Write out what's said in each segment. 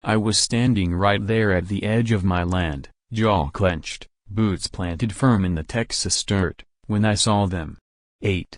I was standing right there at the edge of my land, jaw clenched, boots planted firm in the Texas dirt, when I saw them. Eight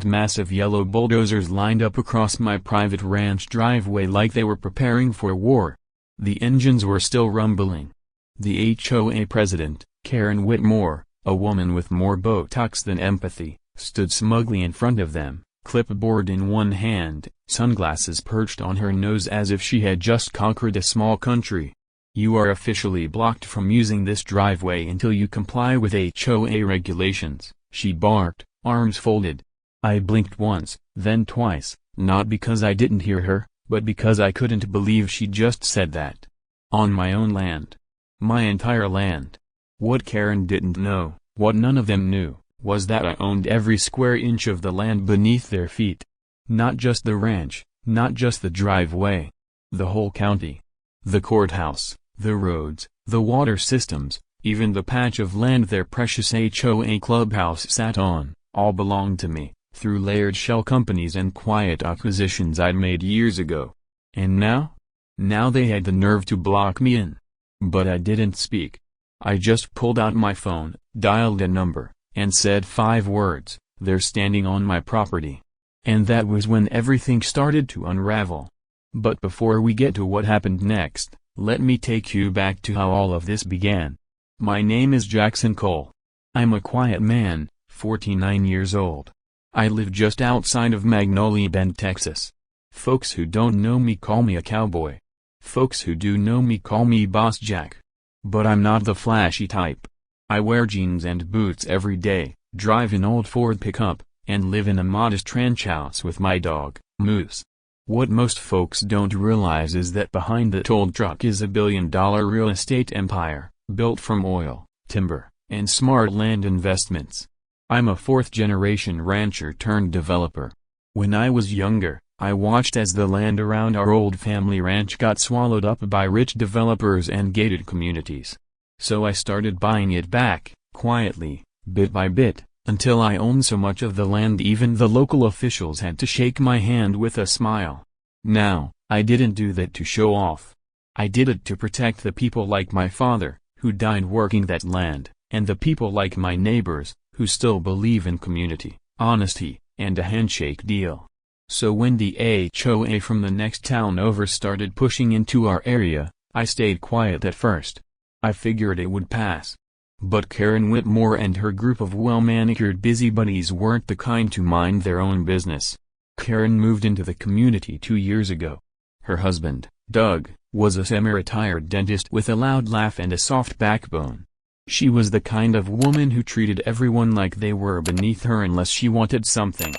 massive yellow bulldozers lined up across my private ranch driveway like they were preparing for war. The engines were still rumbling. The HOA president, Karen Whitmore, a woman with more Botox than empathy, stood smugly in front of them, clipboard in one hand, sunglasses perched on her nose as if she had just conquered a small country. "You are officially blocked from using this driveway until you comply with HOA regulations," she barked, arms folded. I blinked once, then twice, not because I didn't hear her, but because I couldn't believe she just said that. On my own land. My entire land. What Karen didn't know, what none of them knew, was that I owned every square inch of the land beneath their feet. Not just the ranch, not just the driveway. The whole county. The courthouse, the roads, the water systems, even the patch of land their precious HOA clubhouse sat on, all belonged to me, through layered shell companies and quiet acquisitions I'd made years ago. And now? Now they had the nerve to block me in. But I didn't speak. I just pulled out my phone, dialed a number, and said 5 words, "They're standing on my property." And that was when everything started to unravel. But before we get to what happened next, let me take you back to how all of this began. My name is Jackson Cole. I'm a quiet man, 49 years old. I live just outside of Magnolia Bend, Texas. Folks who don't know me call me a cowboy. Folks who do know me call me Boss Jack. But I'm not the flashy type. I wear jeans and boots every day, drive an old Ford pickup, and live in a modest ranch house with my dog, Moose. What most folks don't realize is that behind that old truck is a billion-dollar real estate empire, built from oil, timber, and smart land investments. I'm a 4th-generation rancher turned developer. When I was younger, I watched as the land around our old family ranch got swallowed up by rich developers and gated communities. So I started buying it back, quietly, bit by bit, until I owned so much of the land even the local officials had to shake my hand with a smile. Now, I didn't do that to show off. I did it to protect the people like my father, who died working that land, and the people like my neighbors, who still believe in community, honesty, and a handshake deal. So when the HOA from the next town over started pushing into our area, I stayed quiet at first. I figured it would pass. But Karen Whitmore and her group of well-manicured busybodies weren't the kind to mind their own business. Karen moved into the community 2 years ago. Her husband, Doug, was a semi-retired dentist with a loud laugh and a soft backbone. She was the kind of woman who treated everyone like they were beneath her unless she wanted something.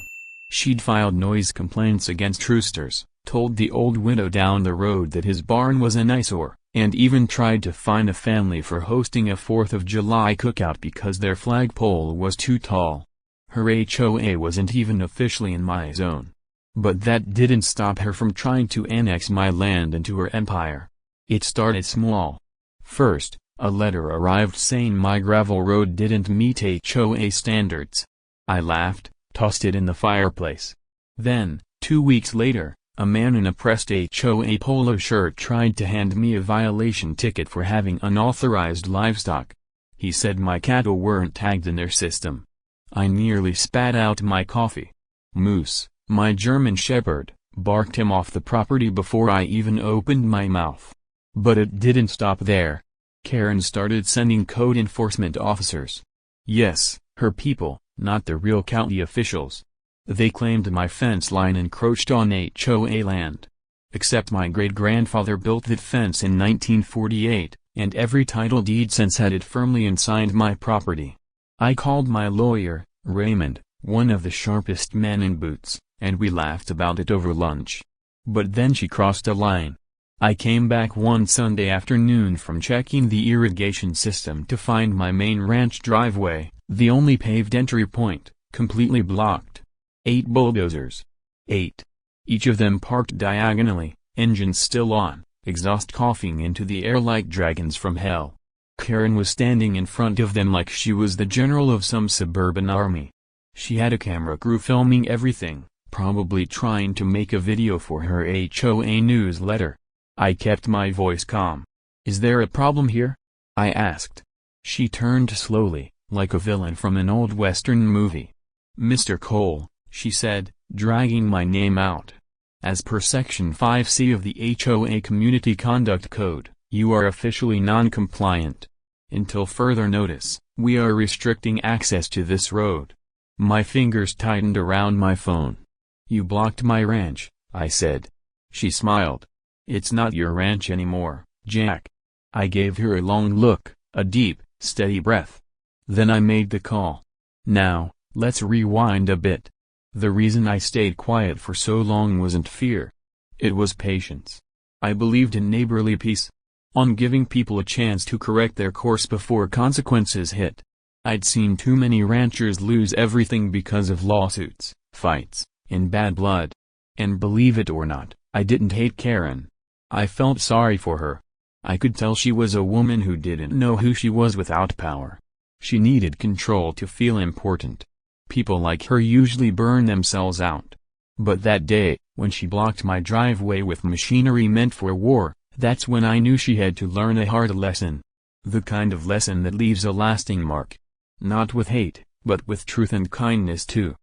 She'd filed noise complaints against roosters, told the old widow down the road that his barn was an eyesore, and even tried to fine a family for hosting a 4th of July cookout because their flagpole was too tall. Her HOA wasn't even officially in my zone. But that didn't stop her from trying to annex my land into her empire. It started small. First, a letter arrived saying my gravel road didn't meet HOA standards. I laughed, tossed it in the fireplace. Then, 2 weeks later, a man in a pressed HOA polo shirt tried to hand me a violation ticket for having unauthorized livestock. He said my cattle weren't tagged in their system. I nearly spat out my coffee. Moose, my German shepherd, barked him off the property before I even opened my mouth. But it didn't stop there. Karen started sending code enforcement officers. Yes, her people, not the real county officials. They claimed my fence line encroached on HOA land. Except my great-grandfather built that fence in 1948, and every title deed since had it firmly and my property. I called my lawyer, Raymond, one of the sharpest men in boots, and we laughed about it over lunch. But then she crossed a line. I came back one Sunday afternoon from checking the irrigation system to find my main ranch driveway, the only paved entry point, completely blocked. 8 bulldozers. 8. Each of them parked diagonally, engines still on, exhaust coughing into the air like dragons from hell. Karen was standing in front of them like she was the general of some suburban army. She had a camera crew filming everything, probably trying to make a video for her HOA newsletter. I kept my voice calm. "Is there a problem here?" I asked. She turned slowly, like a villain from an old Western movie. "Mr. Cole," she said, dragging my name out. "As per Section 5C of the HOA Community Conduct Code, you are officially non-compliant. Until further notice, we are restricting access to this road." My fingers tightened around my phone. "You blocked my ranch," I said. She smiled. "It's not your ranch anymore, Jack." I gave her a long look, a deep, steady breath. Then I made the call. Now, let's rewind a bit. The reason I stayed quiet for so long wasn't fear. It was patience. I believed in neighborly peace. On giving people a chance to correct their course before consequences hit. I'd seen too many ranchers lose everything because of lawsuits, fights, and bad blood. And believe it or not, I didn't hate Karen. I felt sorry for her. I could tell she was a woman who didn't know who she was without power. She needed control to feel important. People like her usually burn themselves out. But that day, when she blocked my driveway with machinery meant for war, that's when I knew she had to learn a hard lesson. The kind of lesson that leaves a lasting mark. Not with hate, but with truth and kindness too.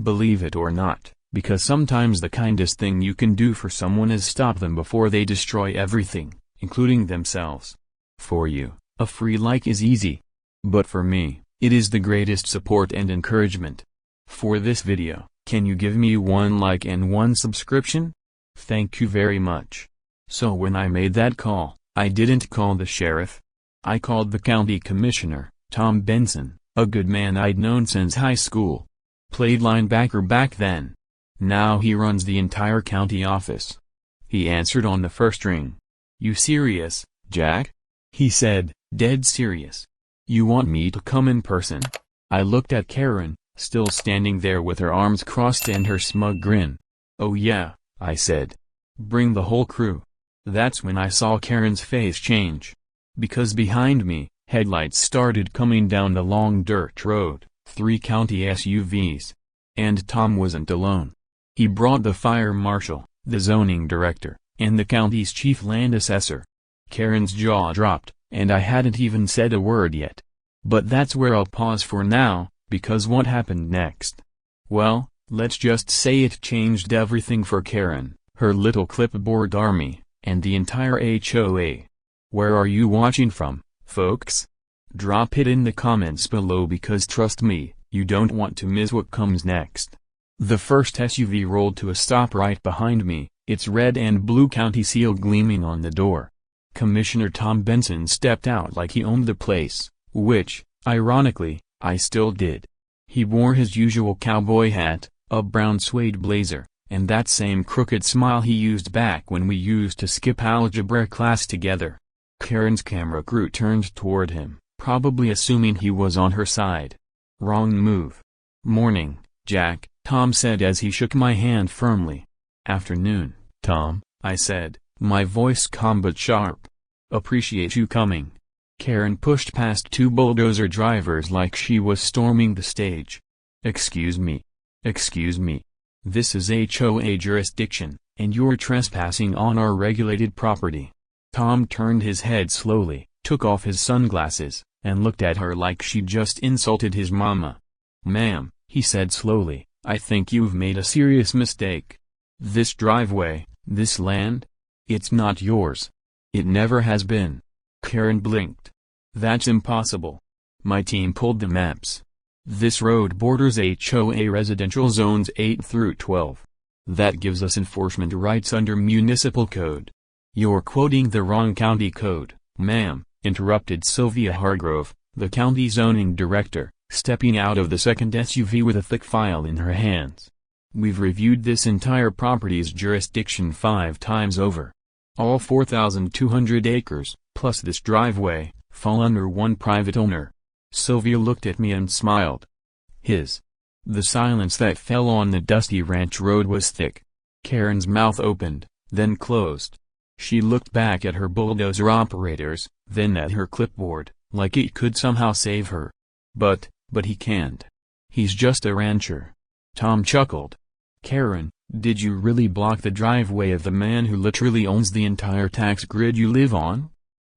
Believe it or not, because sometimes the kindest thing you can do for someone is stop them before they destroy everything, including themselves. For you, a free like is easy. But for me, it is the greatest support and encouragement. For this video, can you give me 1 like and 1 subscription? Thank you very much. So when I made that call, I didn't call the sheriff. I called the county commissioner, Tom Benson, a good man I'd known since high school. Played linebacker back then. Now he runs the entire county office. He answered on the first ring. "You serious, Jack?" he said, dead serious. "You want me to come in person?" I looked at Karen, still standing there with her arms crossed and her smug grin. "Oh yeah," I said. "Bring the whole crew." That's when I saw Karen's face change. Because behind me, headlights started coming down the long dirt road, 3 county SUVs. And Tom wasn't alone. He brought the fire marshal, the zoning director, and the county's chief land assessor. Karen's jaw dropped, and I hadn't even said a word yet. But that's where I'll pause for now, because what happened next? Well, let's just say it changed everything for Karen, her little clipboard army, and the entire HOA. Where are you watching from, folks? Drop it in the comments below because trust me, you don't want to miss what comes next. The first SUV rolled to a stop right behind me, its red and blue county seal gleaming on the door. Commissioner Tom Benson stepped out like he owned the place, which, ironically, I still did. He wore his usual cowboy hat, a brown suede blazer, and that same crooked smile he used back when we used to skip algebra class together. Karen's camera crew turned toward him, probably assuming he was on her side. Wrong move. "Morning, Jack," Tom said as he shook my hand firmly. "Afternoon, Tom," I said, my voice calm but sharp. "Appreciate you coming." Karen pushed past 2 bulldozer drivers like she was storming the stage. Excuse me. Excuse me. This is HOA jurisdiction, and you're trespassing on our regulated property." Tom turned his head slowly, took off his sunglasses, and looked at her like she'd just insulted his mama. "Ma'am," he said slowly, "I think you've made a serious mistake. This driveway, this land? It's not yours. It never has been." Karen blinked. "That's impossible." My team pulled the maps. This road borders HOA residential zones 8 through 12. That gives us enforcement rights under municipal code. "You're quoting the wrong county code, ma'am," interrupted Sylvia Hargrove, the county zoning director, stepping out of the second SUV with a thick file in her hands. "We've reviewed this entire property's jurisdiction 5 times over. All 4,200 acres, plus this driveway, fall under one private owner." Sylvia looked at me and smiled. His. The silence that fell on the dusty ranch road was thick. Karen's mouth opened, then closed. She looked back at her bulldozer operators, then at her clipboard, like it could somehow save her. But he can't. He's just a rancher. Tom chuckled. "Karen, Did you really block the driveway of the man who literally owns the entire tax grid you live on?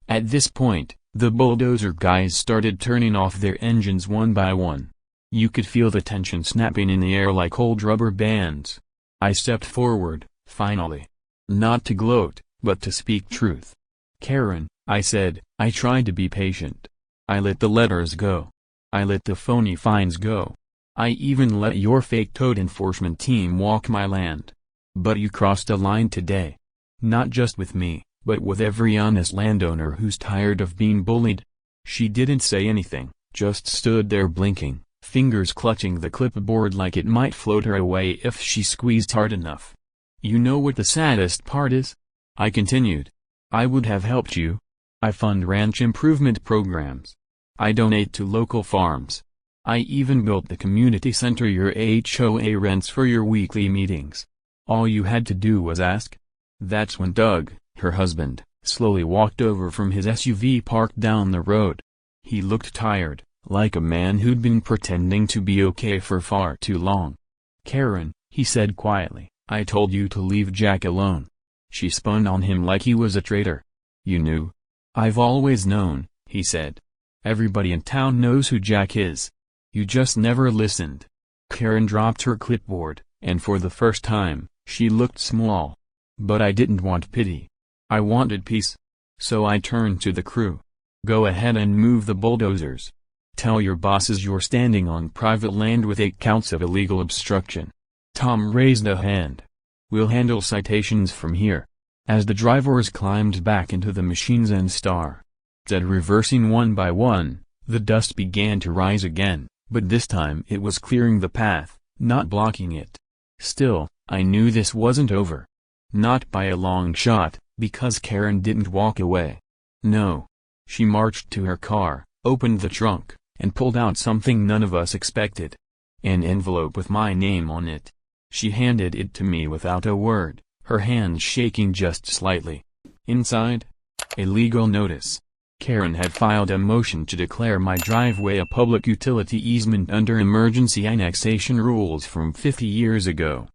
At this point, the bulldozer guys started turning off their engines one by one. You could feel the tension snapping in the air like old rubber bands. I stepped forward, finally. Not to gloat, but to speak truth. "Karen," I said, "I tried to be patient. I let the letters go. I let the phony fines go. I even let your fake toad enforcement team walk my land. But you crossed a line today. Not just with me, but with every honest landowner who's tired of being bullied." She didn't say anything, just stood there blinking, fingers clutching the clipboard like it might float her away if she squeezed hard enough. "You know what the saddest part is?" I continued. "I would have helped you. I fund ranch improvement programs. I donate to local farms. I even built the community center your HOA rents for your weekly meetings. All you had to do was ask." That's when Doug, her husband, slowly walked over from his SUV parked down the road. He looked tired, like a man who'd been pretending to be okay for far too long. "Karen," he said quietly, "I told you to leave Jack alone." She spun on him like he was a traitor. "You knew?" "I've always known," he said. "Everybody in town knows who Jack is. You just never listened." Karen dropped her clipboard, and for the first time, she looked small. But I didn't want pity. I wanted peace. So I turned to the crew. "Go ahead and move the bulldozers. Tell your bosses you're standing on private land with 8 counts of illegal obstruction." Tom raised a hand. "We'll handle citations from here." As the drivers climbed back into the machines and started reversing one by one, the dust began to rise again, but this time it was clearing the path, not blocking it. Still, I knew this wasn't over. Not by a long shot, because Karen didn't walk away. No. She marched to her car, opened the trunk, and pulled out something none of us expected. An envelope with my name on it. She handed it to me without a word, her hand shaking just slightly. Inside? A legal notice. Karen had filed a motion to declare my driveway a public utility easement under emergency annexation rules from 50 years ago.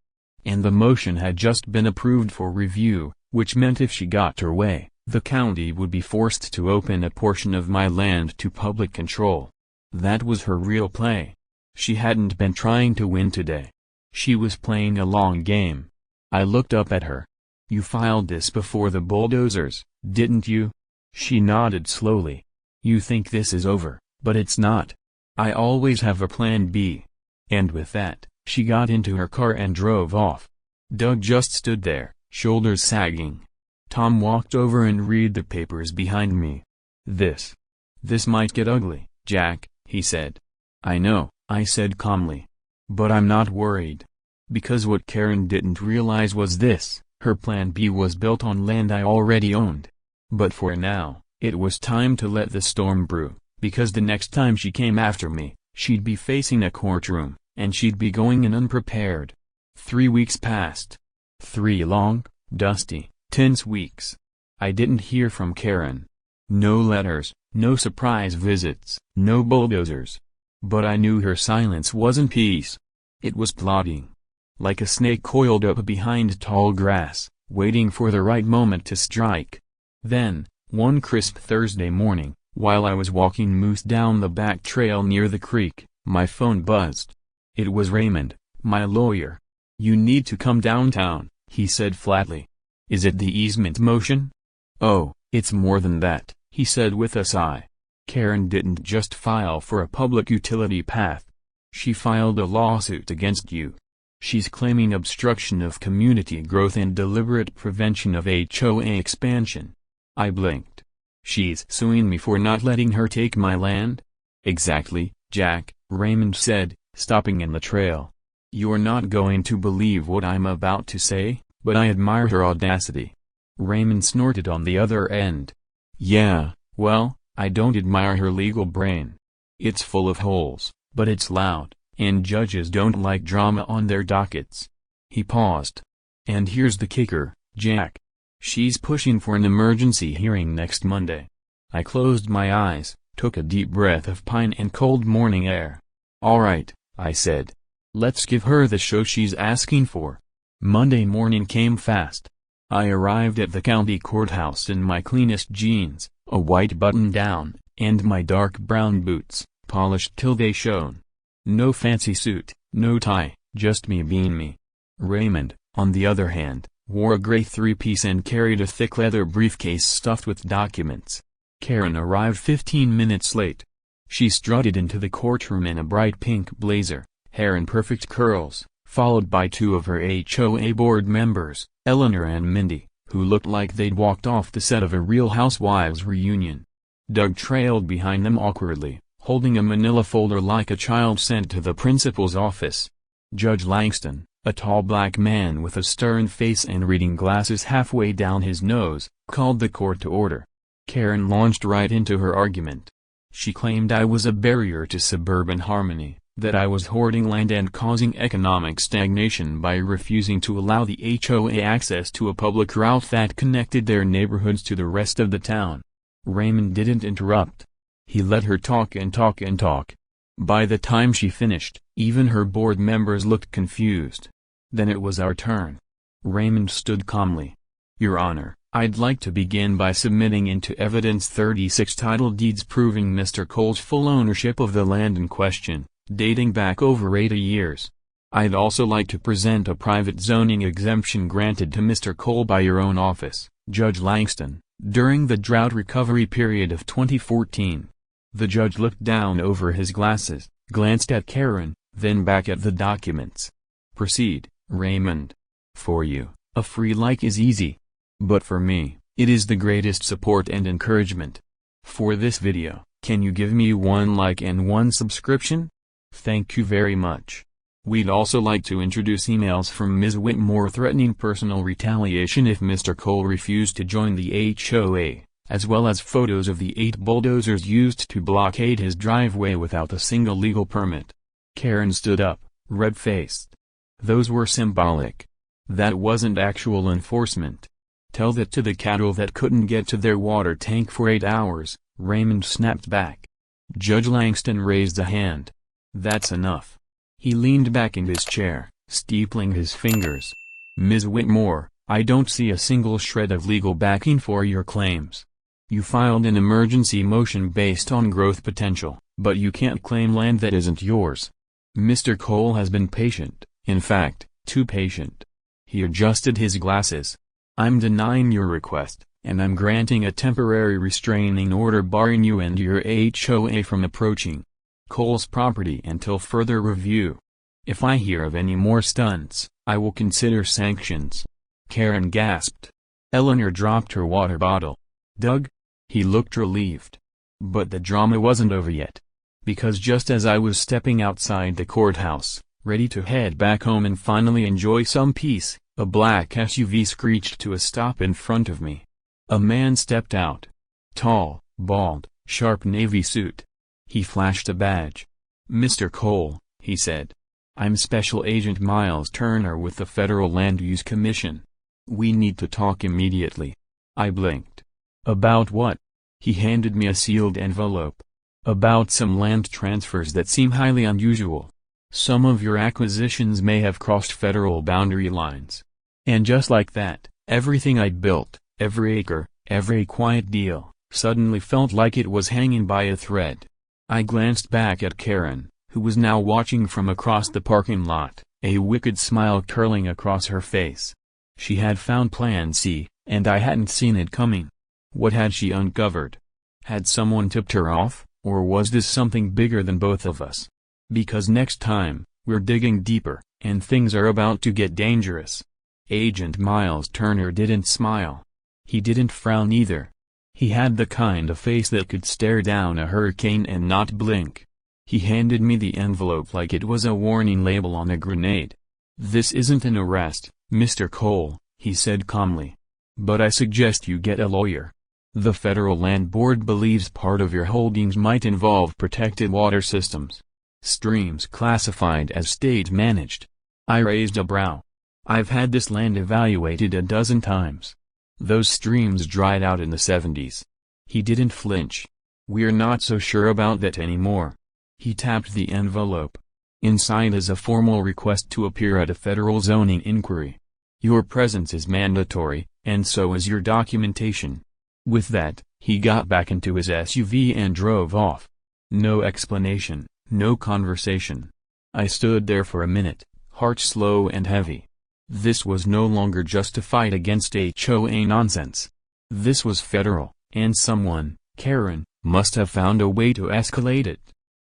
And the motion had just been approved for review, which meant if she got her way, the county would be forced to open a portion of my land to public control. That was her real play. She hadn't been trying to win today. She was playing a long game. I looked up at her. "You filed this before the bulldozers, didn't you?" She nodded slowly. "You think this is over, but it's not. I always have a plan B." And with that, she got into her car and drove off. Doug just stood there, shoulders sagging. Tom walked over and read the papers behind me. This might get ugly, Jack," he said. "I know," I said calmly. "But I'm not worried. Because what Karen didn't realize was this, her plan B was built on land I already owned. But for now, it was time to let the storm brew, because the next time she came after me, she'd be facing a courtroom, and she'd be going in unprepared. 3 weeks passed. 3 long, dusty, tense weeks. I didn't hear from Karen. No letters, no surprise visits, no bulldozers. But I knew her silence wasn't peace. It was plotting. Like a snake coiled up behind tall grass, waiting for the right moment to strike. Then, one crisp Thursday morning, while I was walking moose down the back trail near the creek, my phone buzzed. It was Raymond, my lawyer. "You need to come downtown," he said flatly. "Is it the easement motion?" "Oh, it's more than that," he said with a sigh. "Karen didn't just file for a public utility path. She filed a lawsuit against you. She's claiming obstruction of community growth and deliberate prevention of HOA expansion." I blinked. "She's suing me for not letting her take my land?" "Exactly, Jack," Raymond said, stopping in the trail. "You're not going to believe what I'm about to say, but I admire her audacity." Raymond snorted on the other end. "Yeah, well, I don't admire her legal brain. It's full of holes, but it's loud, and judges don't like drama on their dockets." He paused. "And here's the kicker, Jack. She's pushing for an emergency hearing next Monday." I closed my eyes, took a deep breath of pine and cold morning air. "All right," I said. "Let's give her the show she's asking for." Monday morning came fast. I arrived at the county courthouse in my cleanest jeans, a white button-down, and my dark brown boots, polished till they shone. No fancy suit, no tie, just me being me. Raymond, on the other hand, wore a gray three-piece and carried a thick leather briefcase stuffed with documents. Karen arrived 15 minutes late. She strutted into the courtroom in a bright pink blazer, hair in perfect curls, followed by two of her HOA board members, Eleanor and Mindy, who looked like they'd walked off the set of a Real Housewives reunion. Doug trailed behind them awkwardly, holding a manila folder like a child sent to the principal's office. Judge Langston, a tall black man with a stern face and reading glasses halfway down his nose, called the court to order. Karen launched right into her argument. She claimed I was a barrier to suburban harmony, that I was hoarding land and causing economic stagnation by refusing to allow the HOA access to a public route that connected their neighborhoods to the rest of the town. Raymond didn't interrupt. He let her talk and talk and talk. By the time she finished, even her board members looked confused. Then it was our turn. Raymond stood calmly. Your Honor, I'd like to begin by submitting into evidence 36 title deeds proving Mr. Cole's full ownership of the land in question, dating back over 80 years. I'd also like to present a private zoning exemption granted to Mr. Cole by your own office, Judge Langston, during the drought recovery period of 2014. The judge looked down over his glasses, glanced at Karen, then back at the documents. Proceed, Raymond. For you, a free like is easy. But for me, it is the greatest support and encouragement. For this video, can you give me 1 like and 1 subscription? Thank you very much. We'd also like to introduce emails from Ms. Whitmore threatening personal retaliation if Mr. Cole refused to join the HOA, as well as photos of the 8 bulldozers used to blockade his driveway without a single legal permit. Karen stood up, red-faced. Those were symbolic. That wasn't actual enforcement. Tell that to the cattle that couldn't get to their water tank for 8 hours, Raymond snapped back. Judge Langston raised a hand. That's enough. He leaned back in his chair, steepling his fingers. Ms. Whitmore, I don't see a single shred of legal backing for your claims. You filed an emergency motion based on growth potential, but you can't claim land that isn't yours. Mr. Cole has been patient, in fact, too patient. He adjusted his glasses. I'm denying your request, and I'm granting a temporary restraining order barring you and your HOA from approaching Cole's property until further review. If I hear of any more stunts, I will consider sanctions. Karen gasped. Eleanor dropped her water bottle. Doug? He looked relieved. But the drama wasn't over yet. Because just as I was stepping outside the courthouse, ready to head back home and finally enjoy some peace, a black SUV screeched to a stop in front of me. A man stepped out. Tall, bald, sharp navy suit. He flashed a badge. Mr. Cole, he said. I'm Special Agent Miles Turner with the Federal Land Use Commission. We need to talk immediately. I blinked. About what? He handed me a sealed envelope. About some land transfers that seem highly unusual. Some of your acquisitions may have crossed federal boundary lines. And just like that, everything I'd built, every acre, every quiet deal, suddenly felt like it was hanging by a thread. I glanced back at Karen, who was now watching from across the parking lot, a wicked smile curling across her face. She had found Plan C, and I hadn't seen it coming. What had she uncovered? Had someone tipped her off, or was this something bigger than both of us? Because next time, we're digging deeper, and things are about to get dangerous. Agent Miles Turner didn't smile. He didn't frown either. He had the kind of face that could stare down a hurricane and not blink. He handed me the envelope like it was a warning label on a grenade. This isn't an arrest, Mr. Cole, he said calmly. But I suggest you get a lawyer. The Federal Land Board believes part of your holdings might involve protected water systems. Streams classified as state-managed. I raised a brow. I've had this land evaluated a dozen times. Those streams dried out in the 70s. He didn't flinch. We're not so sure about that anymore. He tapped the envelope. Inside is a formal request to appear at a federal zoning inquiry. Your presence is mandatory, and so is your documentation." With that, he got back into his SUV and drove off. No explanation, no conversation. I stood there for a minute, heart slow and heavy. This was no longer just a fight against HOA nonsense. This was federal, and someone, Karen, must have found a way to escalate it.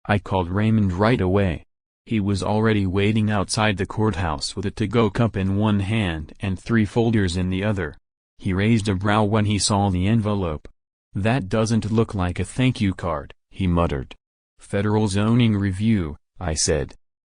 I called Raymond right away. He was already waiting outside the courthouse with a to-go cup in one hand and 3 folders in the other. He raised a brow when he saw the envelope. "That doesn't look like a thank you card," he muttered. "Federal zoning review," I said.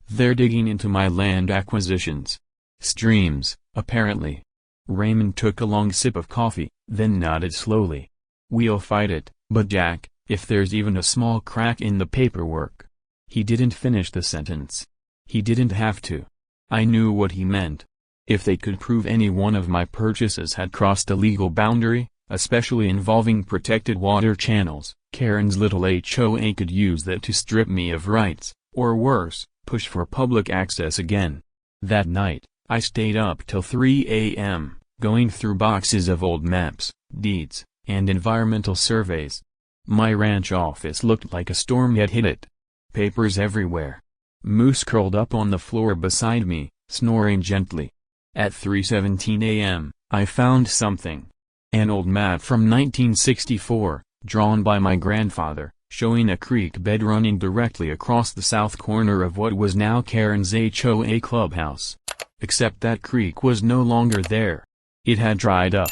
"They're digging into my land acquisitions. Streams, apparently." Raymond took a long sip of coffee, then nodded slowly. "We'll fight it, but Jack, if there's even a small crack in the paperwork." He didn't finish the sentence. He didn't have to. I knew what he meant. If they could prove any one of my purchases had crossed a legal boundary, especially involving protected water channels, Karen's little HOA could use that to strip me of rights, or worse, push for public access again. That night, I stayed up till 3 a.m., going through boxes of old maps, deeds, and environmental surveys. My ranch office looked like a storm had hit it. Papers everywhere. Moose curled up on the floor beside me, snoring gently. At 3:17 a.m., I found something. An old map from 1964, drawn by my grandfather, showing a creek bed running directly across the south corner of what was now Karen's HOA clubhouse. Except that creek was no longer there. It had dried up.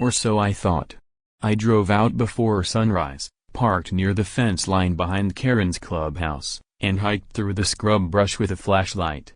Or so I thought. I drove out before sunrise, parked near the fence line behind Karen's clubhouse, and hiked through the scrub brush with a flashlight.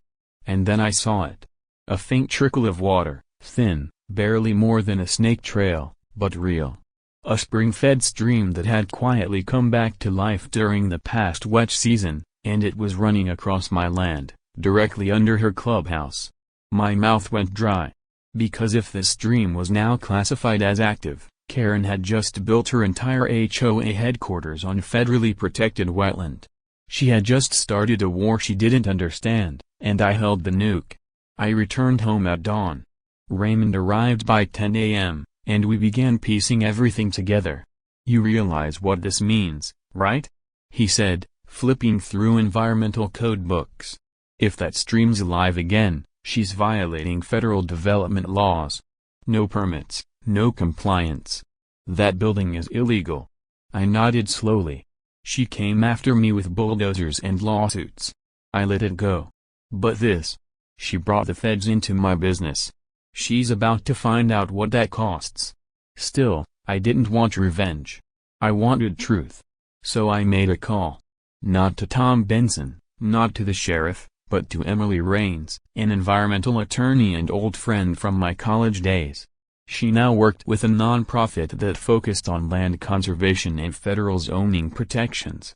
And then I saw it. A faint trickle of water, thin, barely more than a snake trail, but real. A spring-fed stream that had quietly come back to life during the past wet season, and it was running across my land, directly under her clubhouse. My mouth went dry. Because if this stream was now classified as active, Karen had just built her entire HOA headquarters on federally protected wetland. She had just started a war she didn't understand, and I held the nuke. I returned home at dawn. Raymond arrived by 10 a.m., and we began piecing everything together. "You realize what this means, right?" he said, flipping through environmental code books. "If that stream's alive again, she's violating federal development laws. No permits, no compliance. That building is illegal." I nodded slowly. "She came after me with bulldozers and lawsuits. I let it go. But this. She brought the feds into my business. She's about to find out what that costs." Still, I didn't want revenge. I wanted truth. So I made a call. Not to Tom Benson, not to the sheriff, but to Emily Raines, an environmental attorney and old friend from my college days. She now worked with a nonprofit that focused on land conservation and federal zoning protections.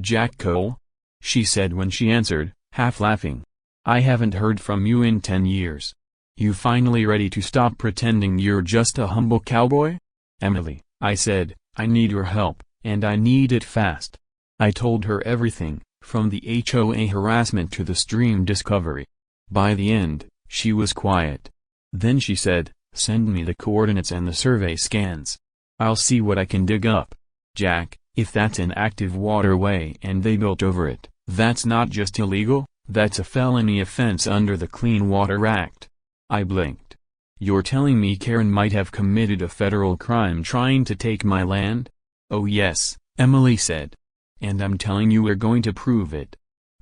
"Jack Cole?" she said when she answered, half laughing. "I haven't heard from you in 10 years. You finally ready to stop pretending you're just a humble cowboy?" "Emily," I said, "I need your help, and I need it fast." I told her everything, from the HOA harassment to the stream discovery. By the end, she was quiet. Then she said, "Send me the coordinates and the survey scans. I'll see what I can dig up. Jack, if that's an active waterway and they built over it, that's not just illegal, that's a felony offense under the Clean Water Act." I blinked. "You're telling me Karen might have committed a federal crime trying to take my land?" "Oh yes," Emily said. "And I'm telling you we're going to prove it."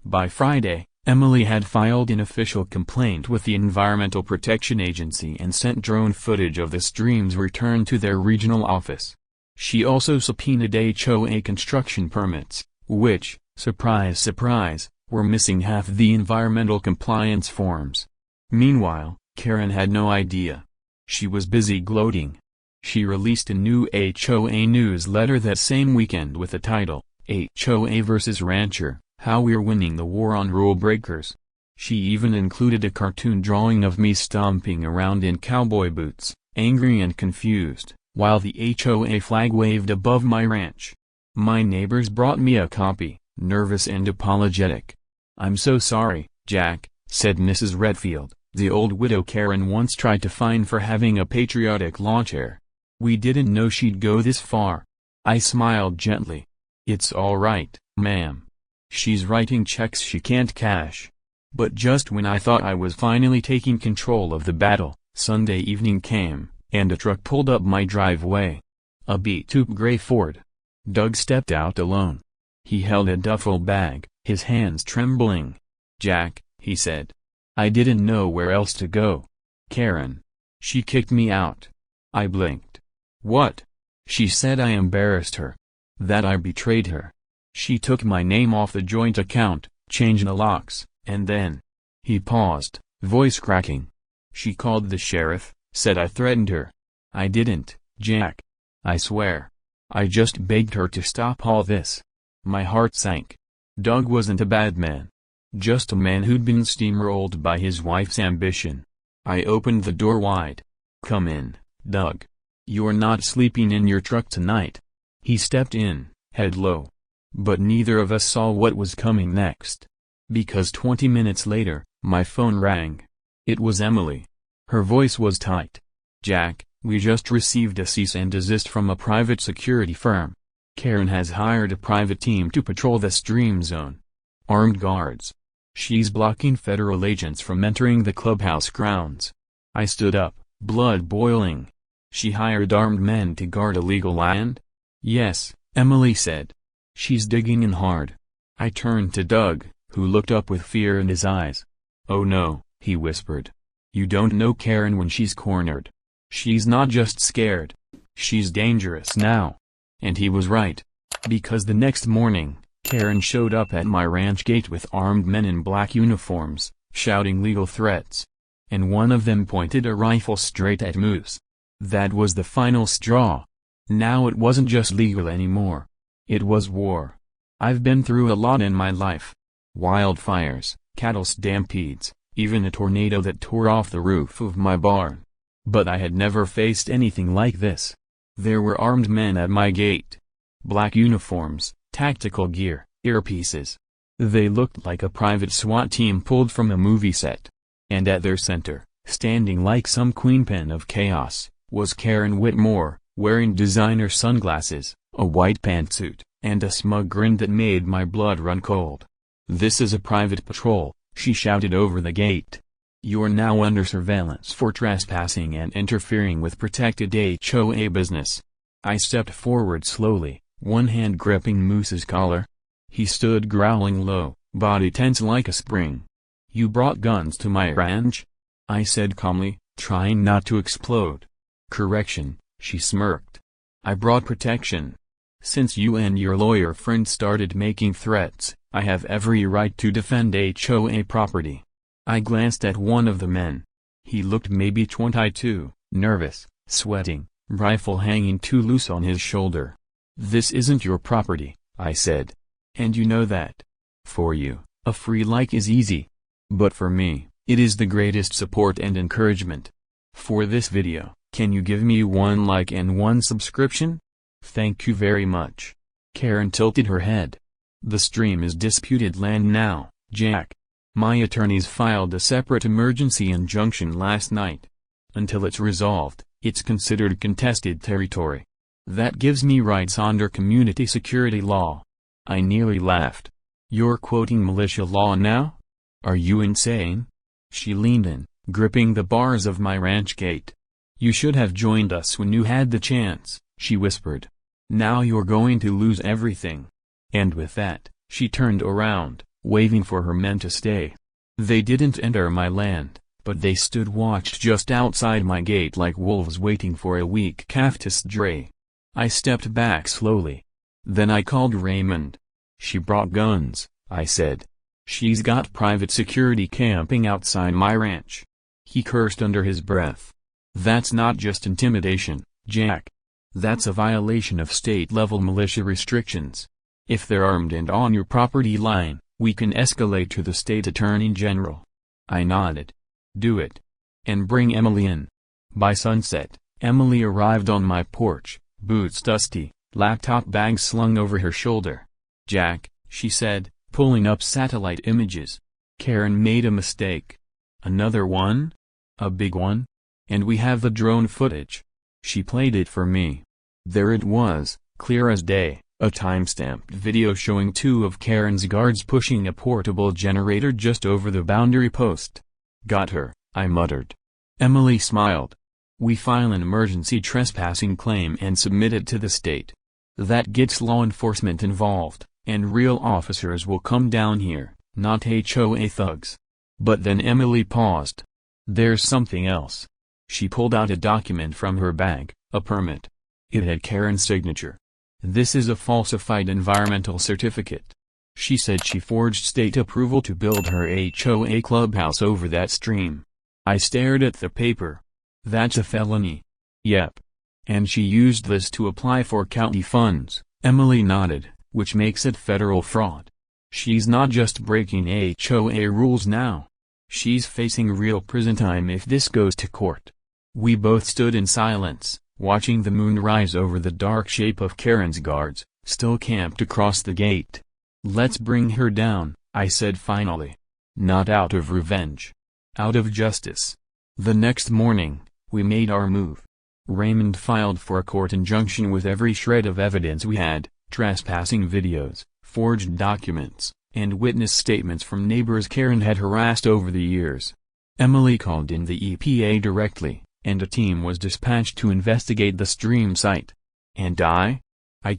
By Friday, Emily had filed an official complaint with the Environmental Protection Agency and sent drone footage of the stream's return to their regional office. She also subpoenaed HOA construction permits, which, surprise surprise, were missing half the environmental compliance forms. Meanwhile, Karen had no idea. She was busy gloating. She released a new HOA newsletter that same weekend with the title, HOA vs. Rancher, How We're Winning the War on Rule Breakers. She even included a cartoon drawing of me stomping around in cowboy boots, angry and confused, while the HOA flag waved above my ranch. My neighbors brought me a copy, nervous and apologetic. "I'm so sorry, Jack," said Mrs. Redfield, The old widow Karen once tried to fine for having a patriotic lawn chair. We didn't know she'd go this far. I smiled gently. It's all right, ma'am. She's writing checks she can't cash. But just when I thought I was finally taking control of the battle, Sunday evening came, and a truck pulled up my driveway. A beat-up gray Ford. Doug stepped out alone. He held a duffel bag, his hands trembling. "Jack," he said. I didn't know where else to go. "Karen. She kicked me out." I blinked. "What?" "She said I embarrassed her. That I betrayed her. She took my name off the joint account, changed the locks, and then—" He paused, voice cracking. "She called the sheriff, said I threatened her. I didn't, Jack. I swear. I just begged her to stop all this." My heart sank. Doug wasn't a bad man. Just a man who'd been steamrolled by his wife's ambition. I opened the door wide. "Come in, Doug. You're not sleeping in your truck tonight." He stepped in, head low. But neither of us saw what was coming next. Because 20 minutes later, my phone rang. It was Emily. Her voice was tight. "Jack, we just received a cease and desist from a private security firm. Karen has hired a private team to patrol the stream zone. Armed guards. She's blocking federal agents from entering the clubhouse grounds." I stood up, blood boiling. "She hired armed men to guard illegal land?" "Yes," Emily said. "She's digging in hard." I turned to Doug, who looked up with fear in his eyes. "Oh no," he whispered. "You don't know Karen when she's cornered. She's not just scared. She's dangerous now." And he was right. Because the next morning, Karen showed up at my ranch gate with armed men in black uniforms, shouting legal threats. And one of them pointed a rifle straight at Moose. That was the final straw. Now it wasn't just legal anymore. It was war. I've been through a lot in my life. Wildfires, cattle stampedes, even a tornado that tore off the roof of my barn. But I had never faced anything like this. There were armed men at my gate. Black uniforms, tactical gear, earpieces. They looked like a private SWAT team pulled from a movie set. And at their center, standing like some queenpin of chaos, was Karen Whitmore, wearing designer sunglasses, a white pantsuit, and a smug grin that made my blood run cold. "This is a private patrol," she shouted over the gate. "You're now under surveillance for trespassing and interfering with protected HOA business." I stepped forward slowly, one hand gripping Moose's collar. He stood growling low, body tense like a spring. "You brought guns to my ranch?" I said calmly, trying not to explode. "Correction," she smirked. "I brought protection. Since you and your lawyer friend started making threats, I have every right to defend HOA property." I glanced at one of the men. He looked maybe 22, nervous, sweating, rifle hanging too loose on his shoulder. "This isn't your property," I said. "And you know that. For you, a free like is easy. But for me, it is the greatest support and encouragement. For this video, can you give me 1 like and 1 subscription? Thank you very much." Karen tilted her head. "The stream is disputed land now, Jack. My attorneys filed a separate emergency injunction last night. Until it's resolved, it's considered contested territory. That gives me rights under community security law." I nearly laughed. "You're quoting militia law now? Are you insane?" She leaned in, gripping the bars of my ranch gate. "You should have joined us when you had the chance," she whispered. "Now you're going to lose everything." And with that, she turned around, waving for her men to stay. They didn't enter my land, but they stood watched just outside my gate like wolves waiting for a weak calf to stray. I stepped back slowly. Then I called Raymond. "She brought guns," I said. "She's got private security camping outside my ranch." He cursed under his breath. "That's not just intimidation, Jack. That's a violation of state-level militia restrictions. If they're armed and on your property line, we can escalate to the state attorney general." I nodded. "Do it. And bring Emily in." By sunset, Emily arrived on my porch, boots dusty, laptop bag slung over her shoulder. "Jack," she said, pulling up satellite images. "Karen made a mistake. Another one? A big one? And we have the drone footage. She played it for me. There it was, clear as day, a time-stamped video showing two of Karen's guards pushing a portable generator just over the boundary post. Got her, I muttered. Emily smiled. We file an emergency trespassing claim and submit it to the state. That gets law enforcement involved, and real officers will come down here, not HOA thugs. But then Emily paused. There's something else. She pulled out a document from her bag, a permit. It had Karen's signature. This is a falsified environmental certificate. She said she forged state approval to build her HOA clubhouse over that stream. I stared at the paper. That's a felony. Yep. And she used this to apply for county funds, Emily nodded, which makes it federal fraud. She's not just breaking HOA rules now. She's facing real prison time if this goes to court. We both stood in silence, watching the moon rise over the dark shape of Karen's guards, still camped across the gate. Let's bring her down, I said finally. Not out of revenge. Out of justice. The next morning, we made our move. Raymond filed for a court injunction with every shred of evidence we had, trespassing videos, forged documents, and witness statements from neighbors Karen had harassed over the years. Emily called in the EPA directly, and a team was dispatched to investigate the stream site. And I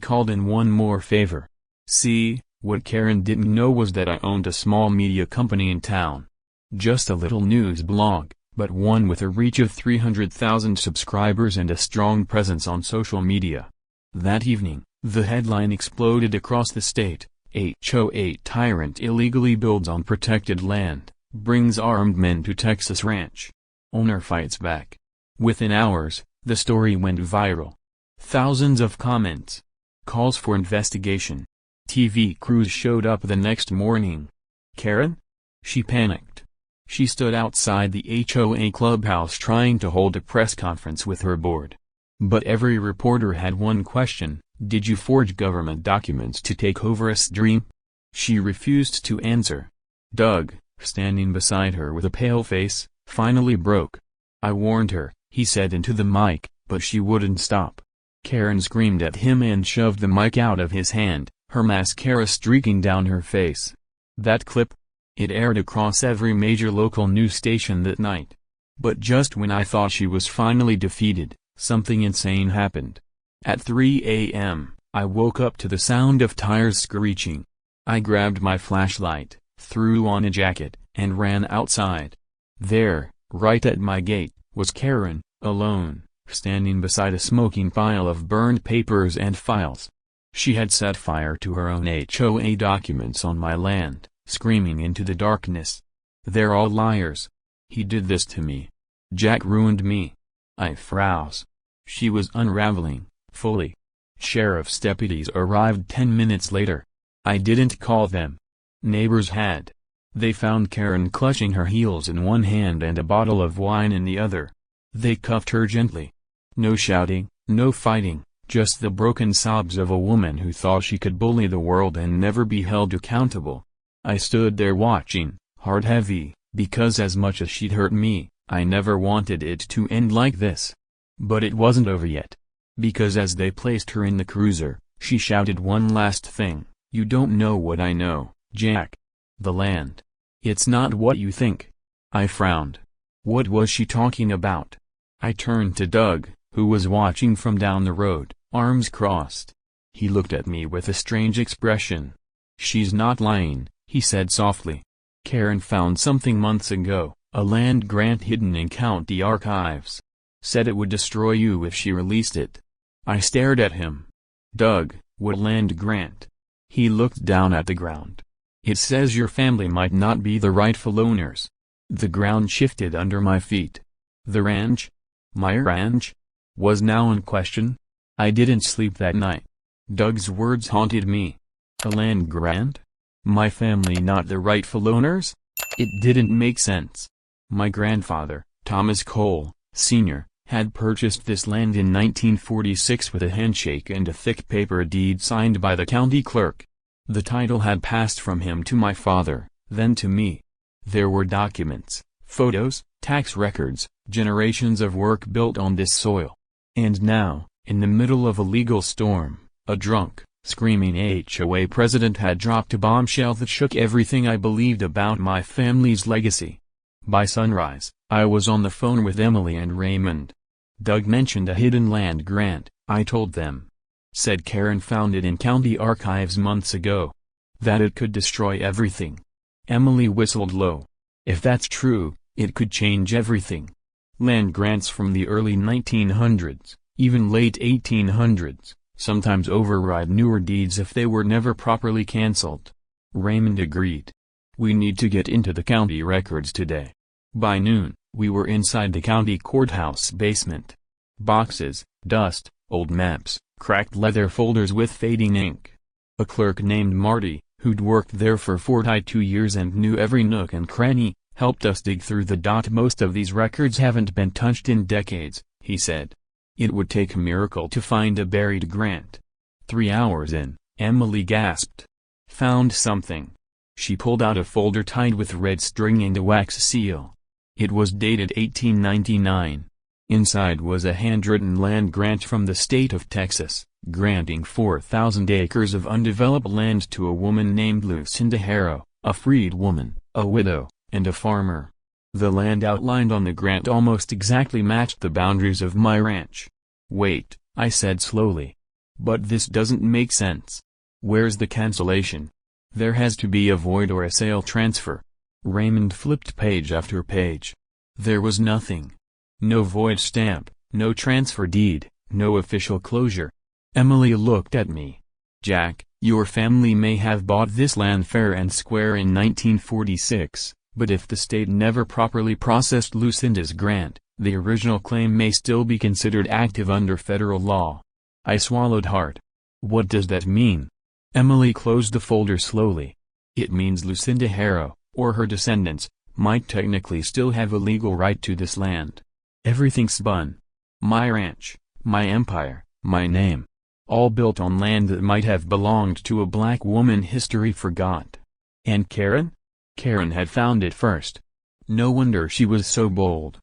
called in one more favor. See, what Karen didn't know was that I owned a small media company in town. Just a little news blog, but one with a reach of 300,000 subscribers and a strong presence on social media. That evening, the headline exploded across the state: HOA tyrant illegally builds on protected land, brings armed men to Texas ranch. Owner fights back. Within hours, the story went viral. Thousands of comments. Calls for investigation. TV crews showed up the next morning. Karen? She panicked. She stood outside the HOA clubhouse trying to hold a press conference with her board. But every reporter had one question: did you forge government documents to take over a stream? She refused to answer. Doug, standing beside her with a pale face, finally broke. I warned her, he said into the mic, but she wouldn't stop. Karen screamed at him and shoved the mic out of his hand, her mascara streaking down her face. That clip? It aired across every major local news station that night. But just when I thought she was finally defeated, something insane happened. At 3 a.m., I woke up to the sound of tires screeching. I grabbed my flashlight, threw on a jacket, and ran outside. There, right at my gate, was Karen, alone, standing beside a smoking pile of burned papers and files. She had set fire to her own HOA documents on my land, screaming into the darkness. They're all liars. He did this to me. Jack ruined me. I froze. She was unraveling, fully. Sheriff's deputies arrived 10 minutes later. I didn't call them. Neighbors had. They found Karen clutching her heels in one hand and a bottle of wine in the other. They cuffed her gently. No shouting, no fighting, just the broken sobs of a woman who thought she could bully the world and never be held accountable. I stood there watching, heart heavy, because as much as she'd hurt me, I never wanted it to end like this. But it wasn't over yet. Because as they placed her in the cruiser, she shouted one last thing: "You don't know what I know, Jack. The land. It's not what you think." I frowned. What was she talking about? I turned to Doug, who was watching from down the road, arms crossed. He looked at me with a strange expression. "She's not lying," he said softly. "Karen found something months ago, a land grant hidden in county archives. Said it would destroy you if she released it." I stared at him. "Doug, what land grant?" He looked down at the ground. "It says your family might not be the rightful owners." The ground shifted under my feet. The ranch? My ranch? Was now in question. I didn't sleep that night. Doug's words haunted me. A land grant? My family not the rightful owners? It didn't make sense. My grandfather, Thomas Cole, Sr., had purchased this land in 1946 with a handshake and a thick paper deed signed by the county clerk. The title had passed from him to my father, then to me. There were documents, Photos, tax records, generations of work built on this soil. And now, in the middle of a legal storm, a drunk, screaming HOA president had dropped a bombshell that shook everything I believed about my family's legacy. By sunrise, I was on the phone with Emily and Raymond. Doug mentioned a hidden land grant, I told them. Said Karen found it in county archives months ago. That it could destroy everything. Emily whistled low. If that's true, it could change everything. Land grants from the early 1900s, even late 1800s, sometimes override newer deeds if they were never properly cancelled. Raymond agreed. We need to get into the county records today. By noon, we were inside the county courthouse basement. Boxes, dust, old maps, cracked leather folders with fading ink. A clerk named Marty, who'd worked there for 42 years and knew every nook and cranny, helped us dig through the dot. Most of these records haven't been touched in decades, he said. It would take a miracle to find a buried grant. 3 hours in, Emily gasped. Found something. She pulled out a folder tied with red string and a wax seal. It was dated 1899. Inside was a handwritten land grant from the state of Texas, granting 4,000 acres of undeveloped land to a woman named Lucinda Harrow, a freed woman, a widow, and a farmer. The land outlined on the grant almost exactly matched the boundaries of my ranch. Wait, I said slowly. But this doesn't make sense. Where's the cancellation? There has to be a void or a sale transfer. Raymond flipped page after page. There was nothing. No void stamp, no transfer deed, no official closure. Emily looked at me. Jack, your family may have bought this land fair and square in 1946, but if the state never properly processed Lucinda's grant, the original claim may still be considered active under federal law. I swallowed hard. What does that mean? Emily closed the folder slowly. It means Lucinda Harrow, or her descendants, might technically still have a legal right to this land. Everything spun. My ranch, my empire, my name. All built on land that might have belonged to a black woman history forgot. And Karen? Karen had found it first. No wonder she was so bold.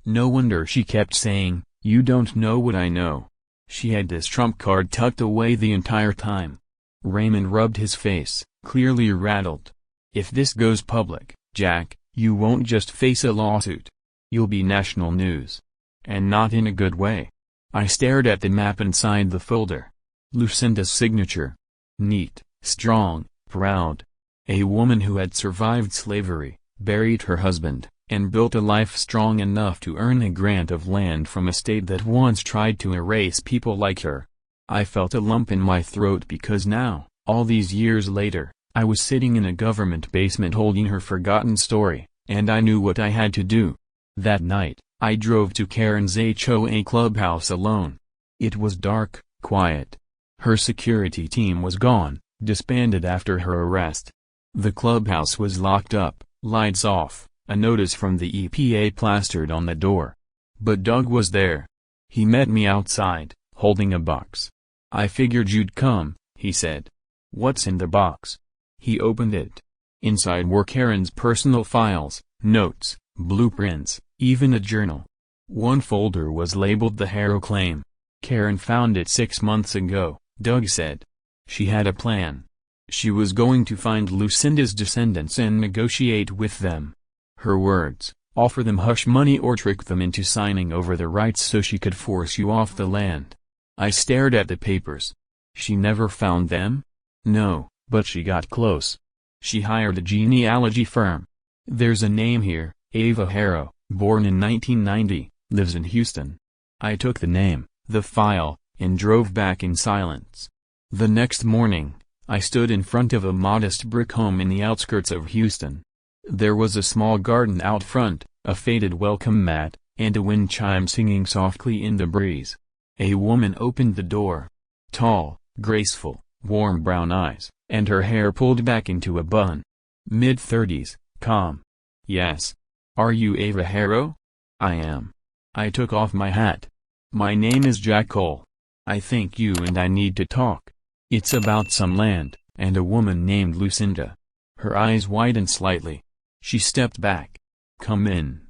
No wonder she kept saying, "You don't know what I know." She had this trump card tucked away the entire time. Raymond rubbed his face, clearly rattled. If this goes public, Jack, you won't just face a lawsuit. You'll be national news. And not in a good way. I stared at the map inside the folder. Lucinda's signature. Neat, strong, proud. A woman who had survived slavery, buried her husband, and built a life strong enough to earn a grant of land from a state that once tried to erase people like her. I felt a lump in my throat because now, all these years later, I was sitting in a government basement holding her forgotten story, and I knew what I had to do. That night, I drove to Karen's HOA clubhouse alone. It was dark, quiet. Her security team was gone, disbanded after her arrest. The clubhouse was locked up, lights off, a notice from the EPA plastered on the door. But Doug was there. He met me outside, holding a box. "I figured you'd come," he said. "What's in the box?" He opened it. Inside were Karen's personal files, notes, blueprints, even a journal. One folder was labeled the Harrow claim. Karen found it 6 months ago, Doug said. She had a plan. She was going to find Lucinda's descendants and negotiate with them. Her words, offer them hush money or trick them into signing over the rights so she could force you off the land. I stared at the papers. She never found them? No, but she got close. She hired a genealogy firm. There's a name here, Ava Harrow, born in 1990, lives in Houston. I took the name, the file, and drove back in silence. The next morning, I stood in front of a modest brick home in the outskirts of Houston. There was a small garden out front, a faded welcome mat, and a wind chime singing softly in the breeze. A woman opened the door. Tall, graceful, warm brown eyes, and her hair pulled back into a bun. Mid-30s, calm. "Yes. Are you Ava Harrow?" "I am." I took off my hat. "My name is Jack Cole. I think you and I need to talk. It's about some land, and a woman named Lucinda." Her eyes widened slightly. She stepped back. "Come in."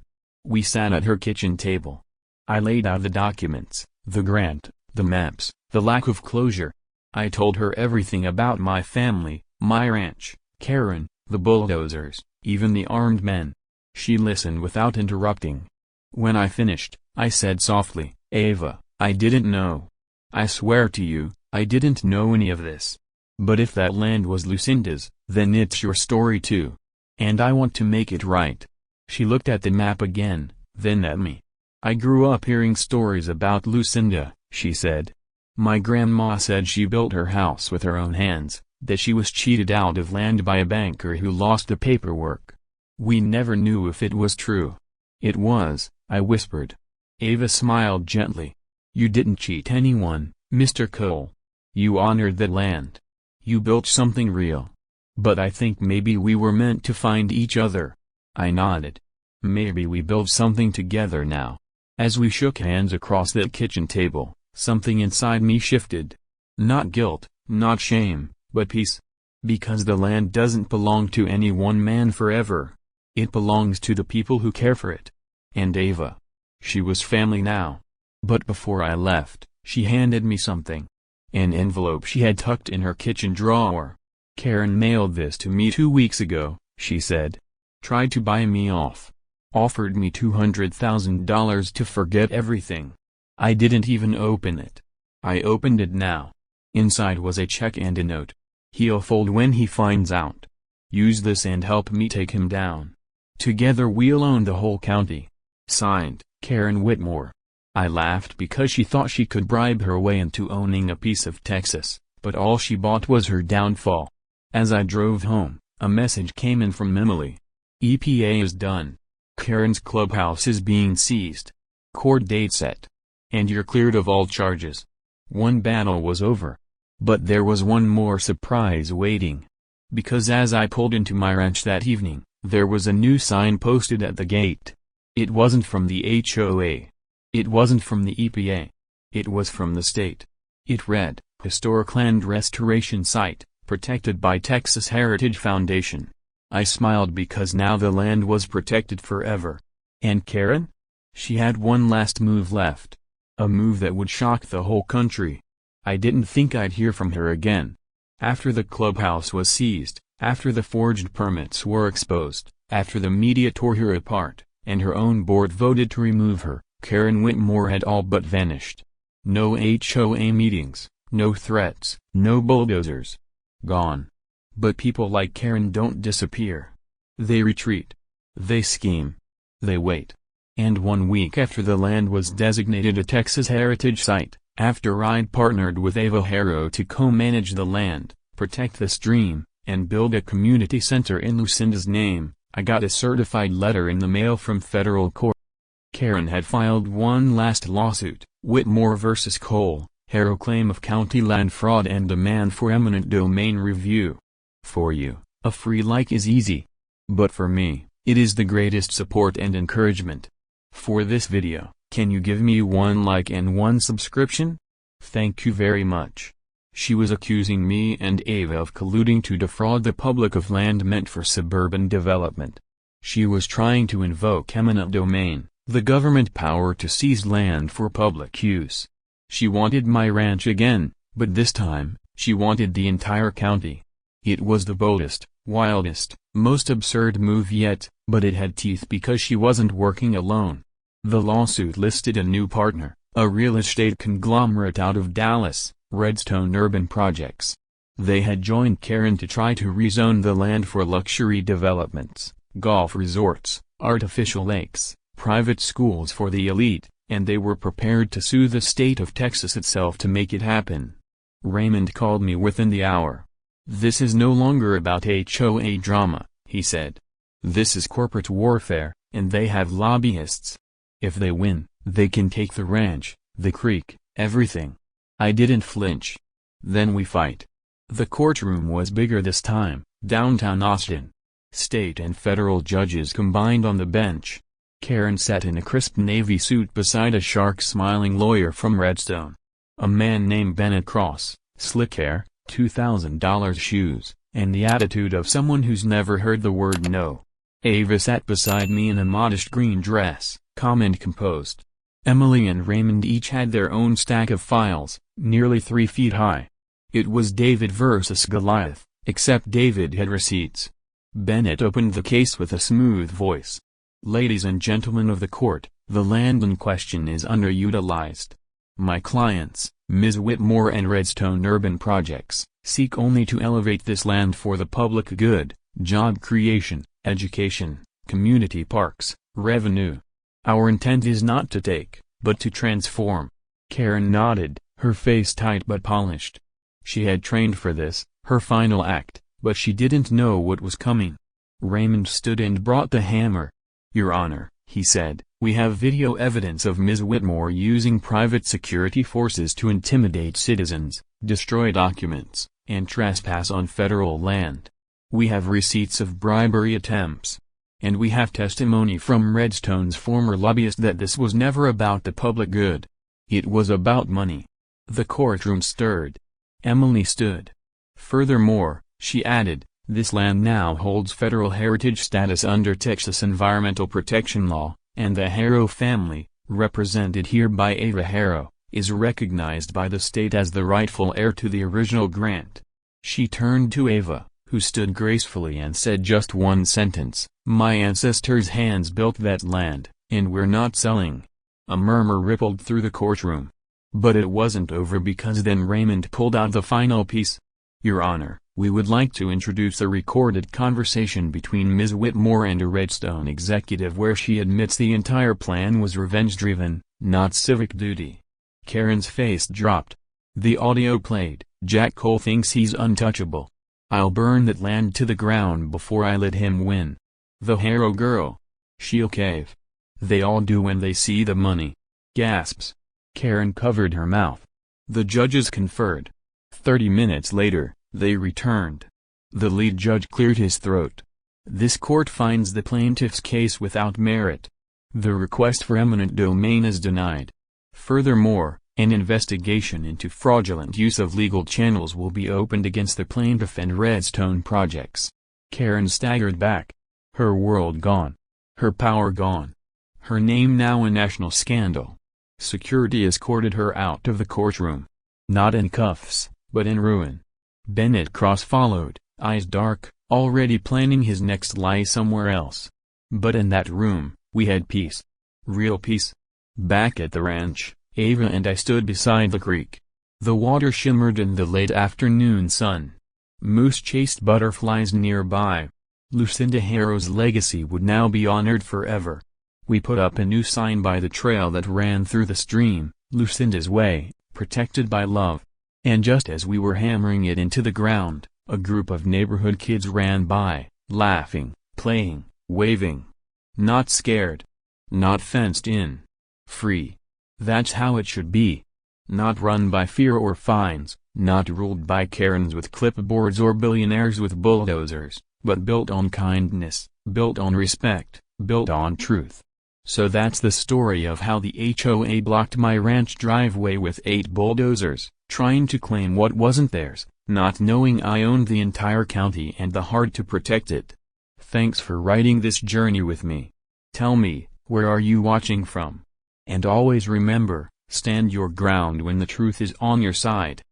We sat at her kitchen table. I laid out the documents, the grant, the maps, the lack of closure. I told her everything about my family, my ranch, Karen, the bulldozers, even the armed men. She listened without interrupting. When I finished, I said softly, "Ava, I didn't know. I swear to you, I didn't know any of this. But if that land was Lucinda's, then it's your story too. And I want to make it right." She looked at the map again, then at me. "I grew up hearing stories about Lucinda," she said. "My grandma said she built her house with her own hands, that she was cheated out of land by a banker who lost the paperwork. We never knew if it was true." "It was," I whispered. Ava smiled gently. "You didn't cheat anyone, Mr. Cole. You honored that land. You built something real. But I think maybe we were meant to find each other." I nodded. "Maybe we build something together now." As we shook hands across that kitchen table, something inside me shifted. Not guilt, not shame, but peace. Because the land doesn't belong to any one man forever. It belongs to the people who care for it. And Ava. She was family now. But before I left, she handed me something. An envelope she had tucked in her kitchen drawer. "Karen mailed this to me 2 weeks ago," she said. "Tried to buy me off. Offered me $200,000 to forget everything. I didn't even open it. I opened it now. Inside was a check and a note. He'll fold when he finds out. Use this and help me take him down. Together we'll own the whole county. Signed, Karen Whitmore." I laughed because she thought she could bribe her way into owning a piece of Texas, but all she bought was her downfall. As I drove home, a message came in from Emily. "EPA is done. Karen's clubhouse is being seized. Court date set. And you're cleared of all charges." One battle was over. But there was one more surprise waiting. Because as I pulled into my ranch that evening, there was a new sign posted at the gate. It wasn't from the HOA. It wasn't from the EPA. It was from the state. It read, "Historic Land Restoration Site, protected by Texas Heritage Foundation." I smiled because now the land was protected forever. And Karen? She had one last move left. A move that would shock the whole country. I didn't think I'd hear from her again. After the clubhouse was seized, after the forged permits were exposed, after the media tore her apart, and her own board voted to remove her, Karen Whitmore had all but vanished. No HOA meetings, no threats, no bulldozers. Gone. But people like Karen don't disappear. They retreat. They scheme. They wait. And 1 week after the land was designated a Texas Heritage Site, after I'd partnered with Ava Harrow to co-manage the land, protect the stream, and build a community center in Lucinda's name, I got a certified letter in the mail from federal court. Karen had filed one last lawsuit, Whitmore vs. Cole, Harrow claim of county land fraud and demand for eminent domain review. For you, a free like is easy. But for me, it is the greatest support and encouragement. For this video, can you give me 1 like and 1 subscription? Thank you very much. She was accusing me and Ava of colluding to defraud the public of land meant for suburban development. She was trying to invoke eminent domain, the government power to seize land for public use. She wanted my ranch again, but this time, she wanted the entire county. It was the boldest, wildest, most absurd move yet, but it had teeth because she wasn't working alone. The lawsuit listed a new partner, a real estate conglomerate out of Dallas, Redstone Urban Projects. They had joined Karen to try to rezone the land for luxury developments, golf resorts, artificial lakes, private schools for the elite, and they were prepared to sue the state of Texas itself to make it happen. Raymond called me within the hour. "This is no longer about HOA drama," he said. "This is corporate warfare, and they have lobbyists. If they win, they can take the ranch, the creek, everything." I didn't flinch. Then we fight. The courtroom was bigger this time, downtown Austin. State and federal judges combined on the bench. Karen sat in a crisp navy suit beside a shark-smiling lawyer from Redstone. A man named Bennett Cross, slick hair, $2,000 shoes, and the attitude of someone who's never heard the word no. Ava sat beside me in a modest green dress, calm and composed. Emily and Raymond each had their own stack of files, nearly 3 feet high. It was David versus Goliath, except David had receipts. Bennett opened the case with a smooth voice. Ladies and gentlemen of the court, the land in question is underutilized. My clients, Ms. Whitmore and Redstone Urban Projects, seek only to elevate this land for the public good, job creation, education, community parks, revenue. Our intent is not to take, but to transform. Karen nodded, her face tight but polished. She had trained for this, her final act, but she didn't know what was coming. Raymond stood and brought the hammer. Your Honor, he said, we have video evidence of Ms. Whitmore using private security forces to intimidate citizens, destroy documents, and trespass on federal land. We have receipts of bribery attempts. And we have testimony from Redstone's former lobbyist that this was never about the public good. It was about money. The courtroom stirred. Emily stood. Furthermore, she added, this land now holds federal heritage status under Texas environmental protection law, and the Harrow family, represented here by Ava Harrow, is recognized by the state as the rightful heir to the original grant. She turned to Ava, who stood gracefully and said just one sentence, my ancestors' hands built that land, and we're not selling. A murmur rippled through the courtroom. But it wasn't over because then Raymond pulled out the final piece. Your Honor, we would like to introduce a recorded conversation between Ms. Whitmore and a Redstone executive where she admits the entire plan was revenge-driven, not civic duty. Karen's face dropped. The audio played, Jack Cole thinks he's untouchable. I'll burn that land to the ground before I let him win. The Harrow girl. She'll cave. They all do when they see the money. Gasps. Karen covered her mouth. The judges conferred. 30 minutes later, they returned. The lead judge cleared his throat. This court finds the plaintiff's case without merit. The request for eminent domain is denied. Furthermore, an investigation into fraudulent use of legal channels will be opened against the plaintiff and Redstone Projects. Karen staggered back. Her world gone. Her power gone. Her name now a national scandal. Security escorted her out of the courtroom. Not in cuffs, but in ruin. Bennett followed, eyes dark, already planning his next lie somewhere else. But in that room, we had peace. Real peace. Back at the ranch, Ava and I stood beside the creek. The water shimmered in the late afternoon sun. Moose chased butterflies nearby. Lucinda Harrow's legacy would now be honored forever. We put up a new sign by the trail that ran through the stream, Lucinda's Way, protected by love. And just as we were hammering it into the ground, a group of neighborhood kids ran by, laughing, playing, waving. Not scared. Not fenced in. Free. That's how it should be. Not run by fear or fines, not ruled by Karens with clipboards or billionaires with bulldozers, but built on kindness, built on respect, built on truth. So that's the story of how the HOA blocked my ranch driveway with 8 bulldozers, trying to claim what wasn't theirs, not knowing I owned the entire county and the heart to protect it. Thanks for writing this journey with me. Tell me, where are you watching from? And always remember, stand your ground when the truth is on your side.